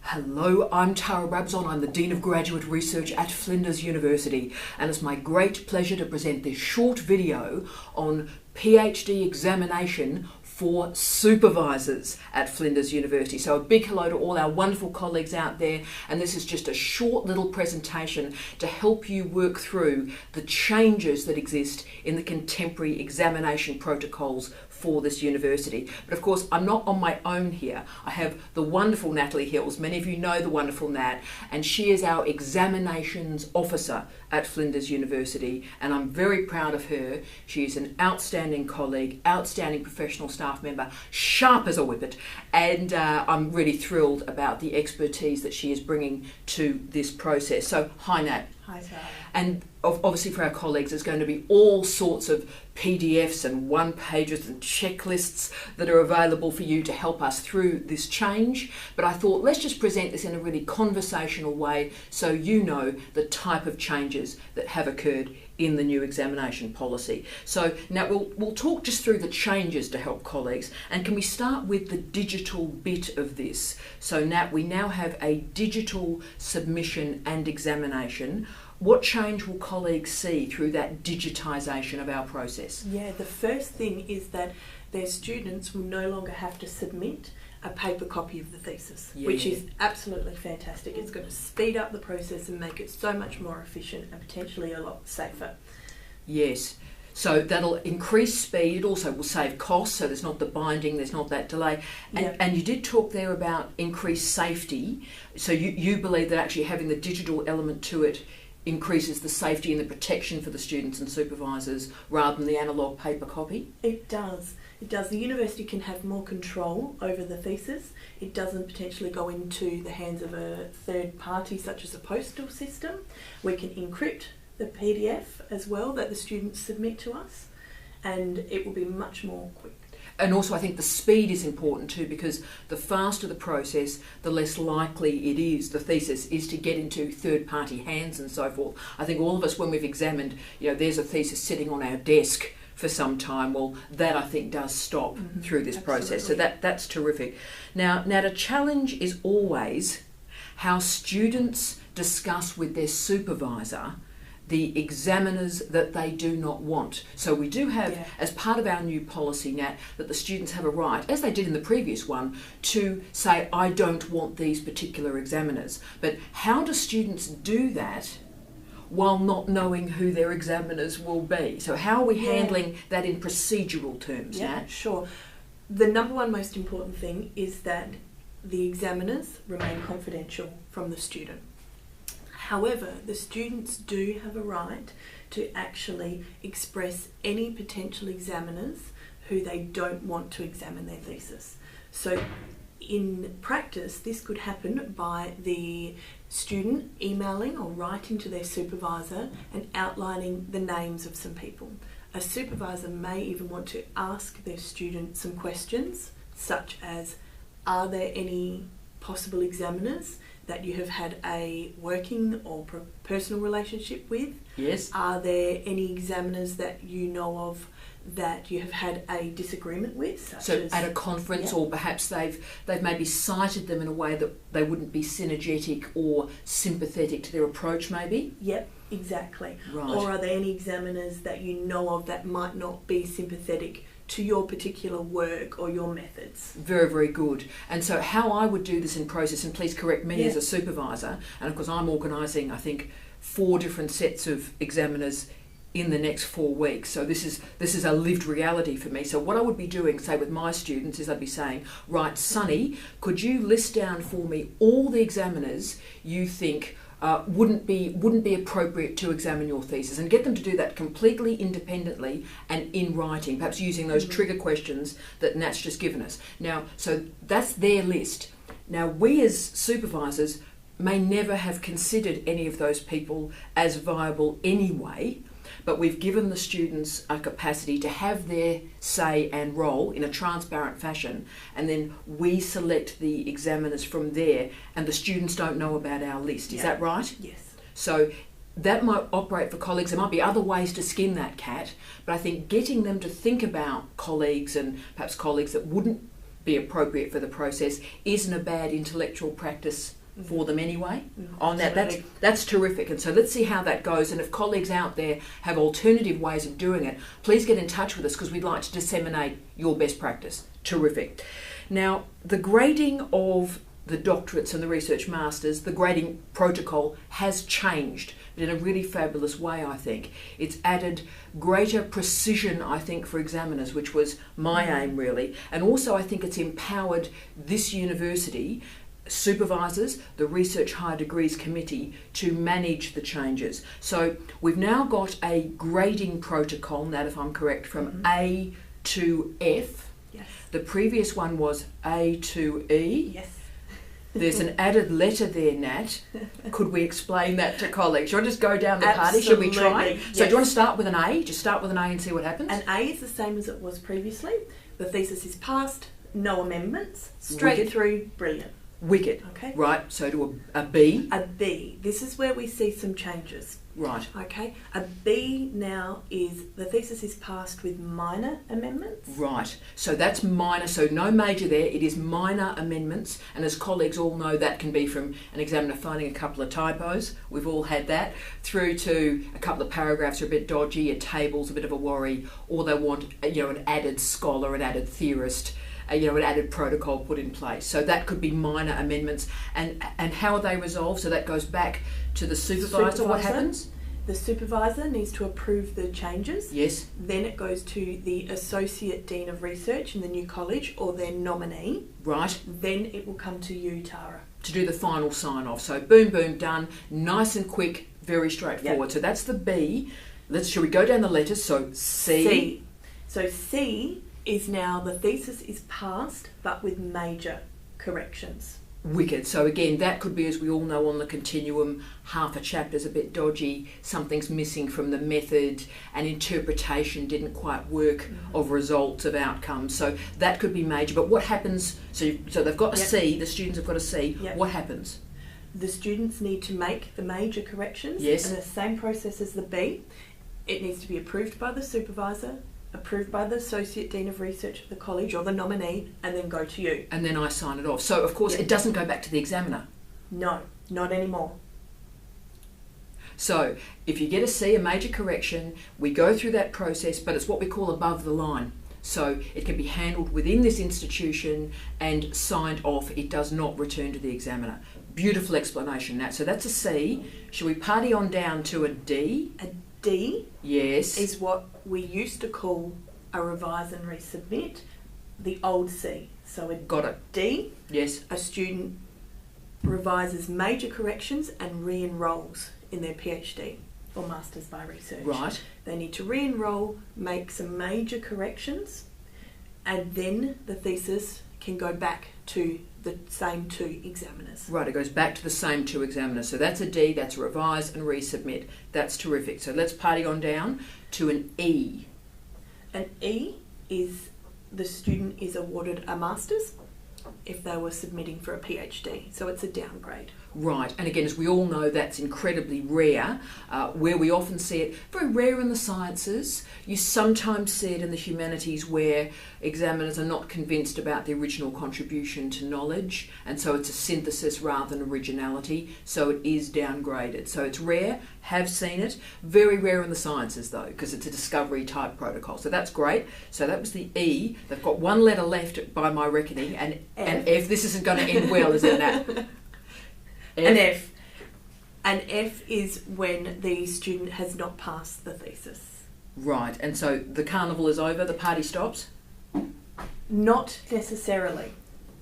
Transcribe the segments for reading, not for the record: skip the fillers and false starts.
Hello, I'm Tara Rabzon. I'm the Dean of Graduate Research at Flinders University, and it's my great pleasure to present this short video on PhD examination for supervisors at Flinders University. So a big hello to all our wonderful colleagues out there, and this is just a short little presentation to help you work through the changes that exist in the contemporary examination protocols for this university. But of course, I'm not on my own here. I have the wonderful Natalie Hills. Many of you know the wonderful Nat, and she is our examinations officer at Flinders University, and I'm very proud of her. She's an outstanding colleague, outstanding professional staff member, sharp as a whippet, and I'm really thrilled about the expertise that she is bringing to this process. So, hi Nat. Hi Tara. And obviously for our colleagues, there's going to be all sorts of PDFs and one-pagers and checklists that are available for you to help us through this change. But I thought let's just present this in a really conversational way so you know the type of changes that have occurred in the new examination policy. So now we'll talk just through the changes to help colleagues. And can we start with the digital bit of this? So Nat, we now have a digital submission and examination. What change will colleagues see through that digitisation of our process? Yeah, the first thing is that their students will no longer have to submit a paper copy of the thesis, which is absolutely fantastic. It's going to speed up the process and make it so much more efficient and potentially a lot safer. Yes. So that'll increase speed. It also will save costs, so there's not the binding, there's not that delay. And you did talk there about increased safety. So you believe that actually having the digital element to it increases the safety and the protection for the students and supervisors rather than the analogue paper copy? It does. It does. The university can have more control over the thesis. It doesn't potentially go into the hands of a third party such as a postal system. We can encrypt the PDF as well that the students submit to us, and it will be much more quick. And also I think the speed is important too, because the faster the process, the less likely it is, the thesis is to get into third-party hands and so forth. I think all of us, when we've examined, there's a thesis sitting on our desk for some time, well, that I think does stop through this process. So that's terrific. Now, the challenge is always how students discuss with their supervisor the examiners that they do not want. So we do have, as part of our new policy, Nat, that the students have a right, as they did in the previous one, to say, I don't want these particular examiners. But how do students do that while not knowing who their examiners will be? So how are we handling that in procedural terms, Nat? Sure. The number one most important thing is that the examiners remain confidential from the student. However, the students do have a right to actually express any potential examiners who they don't want to examine their thesis. So in practice, this could happen by the student emailing or writing to their supervisor and outlining the names of some people. A supervisor may even want to ask their student some questions, such as, are there any possible examiners that you have had a working or personal relationship with? Yes. Are there any examiners that you know of that you have had a disagreement with? So at a conference, or perhaps they've maybe cited them in a way that they wouldn't be synergetic or sympathetic to their approach, maybe? Yep, exactly. Right. Or are there any examiners that you know of that might not be sympathetic to your particular work or your methods? Very, very good. And so how I would do this in process, and please correct me as a supervisor, and of course I'm organising, I think, 4 different sets of examiners in the next 4 weeks. So this is a lived reality for me. So what I would be doing, say with my students, is I'd be saying, right, Sunny, could you list down for me all the examiners you think wouldn't be appropriate to examine your thesis, and get them to do that completely independently and in writing, perhaps using those trigger questions that Nat's just given us. Now, so that's their list. Now, we as supervisors may never have considered any of those people as viable anyway, but we've given the students a capacity to have their say and role in a transparent fashion, and then we select the examiners from there, and the students don't know about our list. Is that right? Yes. So that might operate for colleagues. There might be other ways to skin that cat, but I think getting them to think about colleagues, and perhaps colleagues that wouldn't be appropriate for the process isn't a bad intellectual practice for them anyway. On that's terrific. And so let's see how that goes, and if colleagues out there have alternative ways of doing it, please get in touch with us, because we'd like to disseminate your best practice. Terrific. Now, the grading of the doctorates and the research masters, the grading protocol has changed in a really fabulous way, I think. It's added greater precision, I think, for examiners, which was my aim really, and also I think it's empowered this university supervisors, the Research Higher Degrees Committee, to manage the changes. So we've now got a grading protocol, Nat, if I'm correct, from A to F. Yes. The previous one was A to E. Yes. There's an added letter there, Nat. Could we explain that to colleagues? Should I just go down the party? Should we try? Yes. So do you want to start with an A? Just start with an A and see what happens? An A is the same as it was previously. The thesis is passed, no amendments, straight through, brilliant. Wicked. Okay. Right, so to a B. A B. This is where we see some changes. Right. Okay. A B now is the thesis is passed with minor amendments. Right. So that's minor, so no major there. It is minor amendments, and as colleagues all know, that can be from an examiner finding a couple of typos. We've all had that, through to a couple of paragraphs are a bit dodgy, a table's a bit of a worry, or they want an added scholar, an added theorist, an added protocol put in place. So that could be minor amendments. And how are they resolved? So that goes back to the supervisor. What happens? The supervisor needs to approve the changes. Yes. Then it goes to the Associate Dean of Research in the new college, or their nominee. Right. Then it will come to you, Tara, to do the final sign-off. So boom, boom, done. Nice and quick, very straightforward. Yep. So that's the B. Shall we go down the letters? So C. So C is now the thesis is passed, but with major corrections. Wicked. So again, that could be, as we all know, on the continuum, half a chapter's a bit dodgy, something's missing from the method, an interpretation didn't quite work of results, of outcomes. So that could be major. But what happens? So they've got a C, the students have got a C. Yep. What happens? The students need to make the major corrections. Yes. In the same process as the B. It needs to be approved by the supervisor, approved by the Associate Dean of Research of the college or the nominee, and then go to you. And then I sign it off. So, of course, it doesn't go back to the examiner. No, not anymore. So, if you get a C, a major correction, we go through that process, but it's what we call above the line. So, it can be handled within this institution and signed off. It does not return to the examiner. Beautiful explanation, Nat. So, that's a C. Shall we party on down to a D? A D, yes, is what we used to call a revise and resubmit, the old C. So a got it. D, yes, a student revises major corrections and re-enrolls in their PhD or Masters by Research. Right. They need to re-enroll, make some major corrections, and then the thesis can go back to the same two examiners. Right, it goes back to the same two examiners. So that's a D, that's a revise and resubmit. That's terrific. So let's party on down to an E. An E is the student is awarded a Masters if they were submitting for a PhD. So it's a downgrade. Right, and again, as we all know, that's incredibly rare. Where we often see it, very rare in the sciences. You sometimes see it in the humanities where examiners are not convinced about the original contribution to knowledge, and so it's a synthesis rather than originality, so it is downgraded. So it's rare, have seen it. Very rare in the sciences though, because it's a discovery type protocol. So that's great. So that was the E. They've got one letter left by my reckoning, and F. This isn't going to end well, is it, Nat? An F. An F is when the student has not passed the thesis. Right, and so the carnival is over, the party stops? Not necessarily.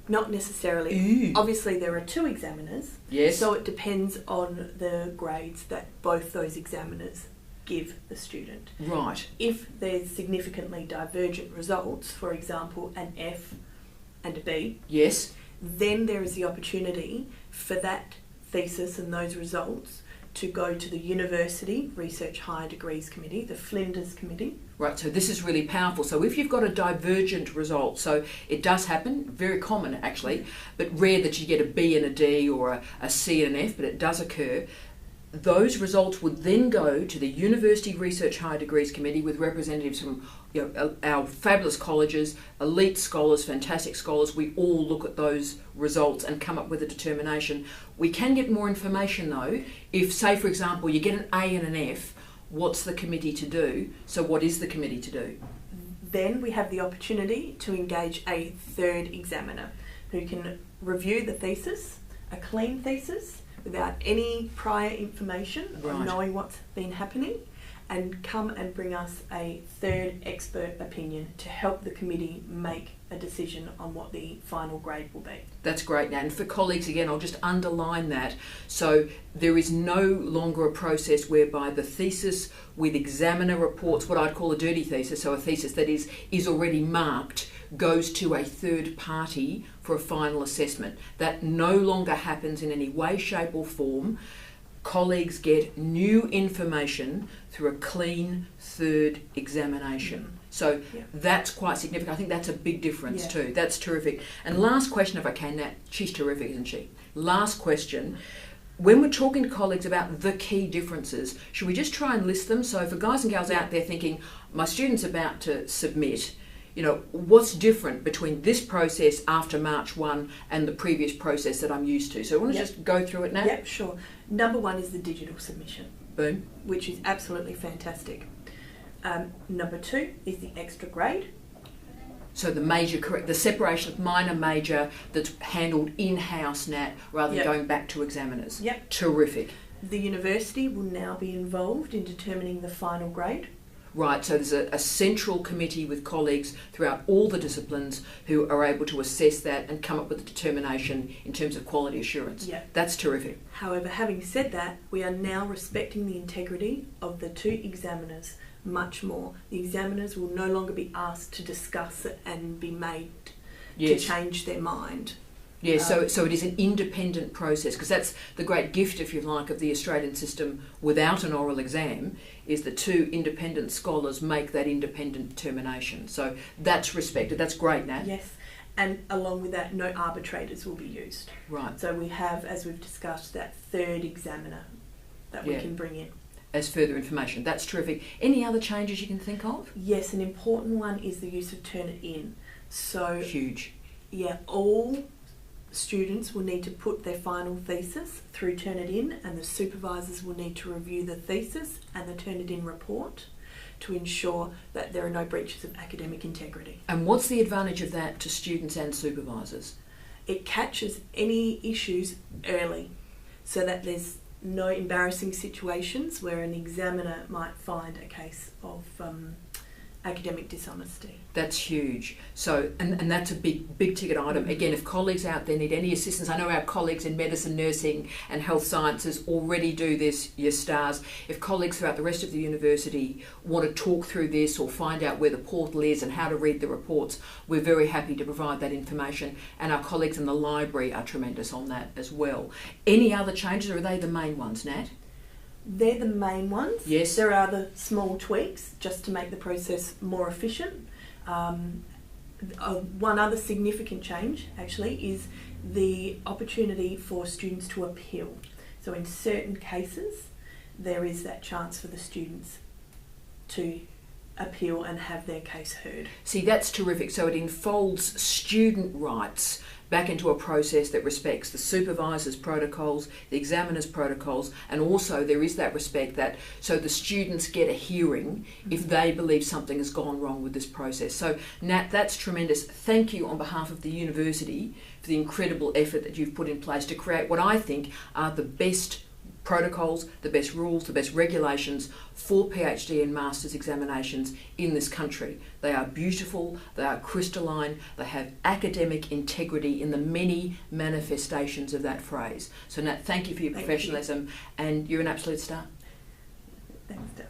Not necessarily. Ooh. Obviously there are two examiners. Yes. So it depends on the grades that both those examiners give the student. Right. If there's significantly divergent results, for example an F and a B, yes, then there is the opportunity for that thesis and those results to go to the University Research Higher Degrees Committee, the Flinders Committee. Right, so this is really powerful. So if you've got a divergent result, so it does happen, very common actually, but rare that you get a B and a D or a C and an F, but it does occur. those results would then go to the University Research Higher Degrees Committee with representatives from our fabulous colleges, elite scholars, fantastic scholars. We all look at those results and come up with a determination. We can get more information though if, say for example, you get an A and an F, what's the committee to do? So what is the committee to do? Then we have the opportunity to engage a third examiner who can review the thesis, a clean thesis, without any prior information on knowing what's been happening, and come and bring us a third expert opinion to help the committee make a decision on what the final grade will be. That's great, Nat. And for colleagues, again, I'll just underline that. So there is no longer a process whereby the thesis with examiner reports, what I'd call a dirty thesis, so a thesis that is already marked, goes to a third party for a final assessment. That no longer happens in any way, shape or form. Colleagues get new information through a clean third examination. So that's quite significant. I think that's a big difference too. That's terrific. And last question, if I can, Nat. She's terrific, isn't she? Last question. When we're talking to colleagues about the key differences, should we just try and list them? So for guys and gals out there thinking, my student's about to submit, what's different between this process after March 1 and the previous process that I'm used to? So I want to just go through it now. Yep, sure. Number one is the digital submission. Boom. Which is absolutely fantastic. Number two is the extra grade. So the separation of minor major that's handled in-house, Nat, rather than going back to examiners. Yep. Terrific. The university will now be involved in determining the final grade. Right, so there's a central committee with colleagues throughout all the disciplines who are able to assess that and come up with a determination in terms of quality assurance. Yeah. That's terrific. However, having said that, we are now respecting the integrity of the two examiners much more. The examiners will no longer be asked to discuss it and be made to change their mind. Yeah, so it is an independent process, because that's the great gift, if you like, of the Australian system without an oral exam, is the two independent scholars make that independent determination. So that's respected. That's great, Nat. Yes, and along with that, no arbitrators will be used. Right. So we have, as we've discussed, that third examiner that we can bring in. As further information. That's terrific. Any other changes you can think of? Yes, an important one is the use of Turnitin. So huge. Yeah, all students will need to put their final thesis through Turnitin, and the supervisors will need to review the thesis and the Turnitin report to ensure that there are no breaches of academic integrity. And what's the advantage of that to students and supervisors? It catches any issues early so that there's no embarrassing situations where an examiner might find a case of academic dishonesty. That's huge. So, and that's a big ticket item. Again, if colleagues out there need any assistance, I know our colleagues in medicine, nursing and health sciences already do this, your stars. If colleagues throughout the rest of the university want to talk through this or find out where the portal is and how to read the reports, we're very happy to provide that information, and our colleagues in the library are tremendous on that as well. Any other changes, or are they the main ones, Nat? They're the main ones. Yes. There are other small tweaks just to make the process more efficient. One other significant change actually is the opportunity for students to appeal. So in certain cases there is that chance for the students to appeal and have their case heard. See, that's terrific. So it enfolds student rights back into a process that respects the supervisor's protocols, the examiner's protocols, and also there is that respect that so the students get a hearing if they believe something has gone wrong with this process. So Nat, that's tremendous. Thank you on behalf of the university for the incredible effort that you've put in place to create what I think are the best protocols, the best rules, the best regulations for PhD and Masters examinations in this country. They are beautiful, they are crystalline, they have academic integrity in the many manifestations of that phrase. So Nat, thank you for your professionalism, and you're an absolute star. Thanks, Dale.